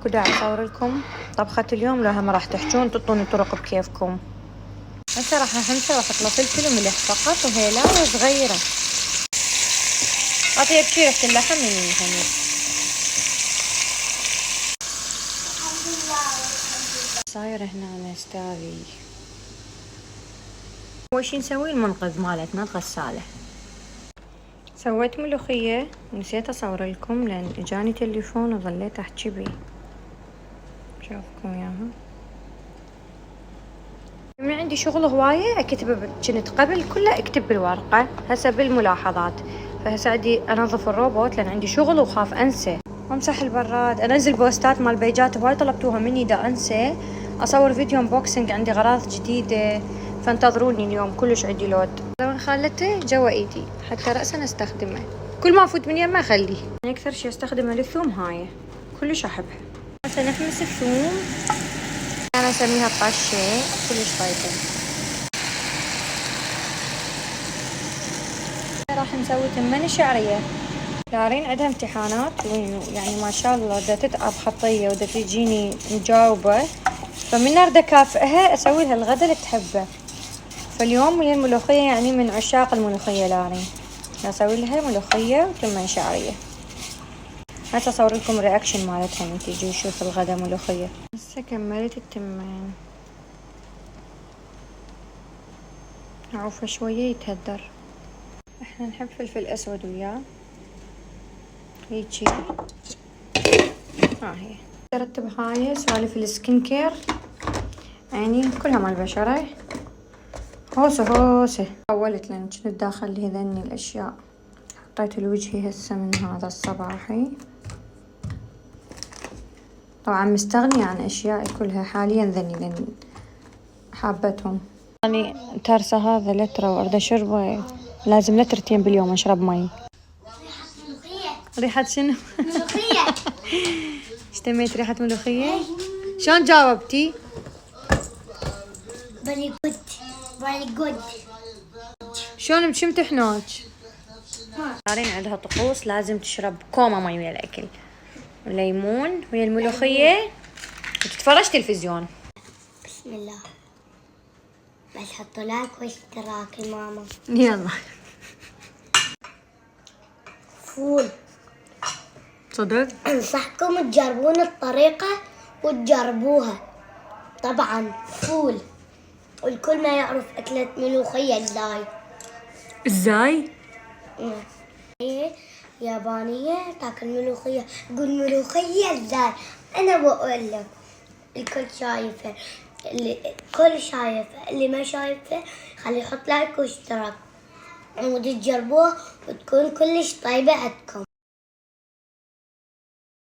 كده اصور لكم طبخة اليوم، لو هم راح تحجون تعطوني طرق بكيفكم. هسه راح احط له فلفل وملح فقط وهيلاوة صغيرة. اطيب شي ريحة اللحم من هني. صاير هنا استاذي. اول شي نسوي المنقذ مالتنا الغسالة. سويت ملوخية ونسيت اصور لكم لان اجاني تليفون وظليت احكي بيه. شوفكم اياها. من عندي شغل هواية اكتبه، كنت قبل كله اكتب بالورقة، هسه بالملاحظات. فهسه عندي انظف الروبوت لان عندي شغل وخاف انسى. وامسح البراد، انزل بوستات مال بيجات هواي طلبتوها مني دا انسى. اصور فيديو انبوكسنج، عندي اغراض جديدة، فانتظروني اليوم كلش عندي لود. لو خالته جوا ايدي حتى رأسا استخدمه، كل ما افوت من يمه اخليه. يعني اكثر شي استخدمه للثوم هاي، كلش احبها. هسه نحمس الثوم، انا اسميها طشه، كلش طيبه. راح نسوي تمن شعريه. دارين عندها امتحانات يعني ما شاء الله دا تتعب خطيه ودا تجيني مجاوبه، فمن اريد اكافئها اسوي لها الغدا اللي تحبه. فاليوم هي الملوخيه، يعني من عشاق الملوخيه لارين، اسوي لها ملوخيه وتمن شعريه. هسه اصور لكم الرياكشن مالتها من تيجي وشوف الغدا ملوخيه. هسه كملت التمن، عوفه شويه يتهدر. احنا نحب فلفل اسود وياه هيجي. ها هي ترتب هاي سوالف السكين كير، يعني كلها مال بشرة. هوسه حولت لان كنت داخل لي هذني الاشياء. حطيت الوجهي هسه من هذا الصباحي. طبعا مستغنية عن اشياء كلها حاليا ذني لان حابتهم. يعني ترسى هذا لترة وارد اشربه، لازم لترتين باليوم اشرب مي. ريحة شنو؟ ملوخية. اشتميت ريحة ملوخية؟ شلون جاوبتي؟ very good. شلون بشمتحنوج؟ دارين عندها طقوس لازم تشرب كومة مي ويا الاكل، وليمون ويا الملوخية وتتفرج تلفزيون. بسم الله. بس حطوا لايك واشتراك يا ماما. يلا. فول. صدق؟ انصحكم تجربون الطريقة وتجربوها. طبعا فول، والكل ما يعرف أكلة ملوخية ازاي؟ هي يابانية تاكل ملوخية، تقول ملوخية ازاي؟ أنا بقول لك الكل شايفة، الكل شايفة، اللي ما شايفة خلي يحط لايك واشتراك وتجربوها وتكون كلش طيبة عندكم.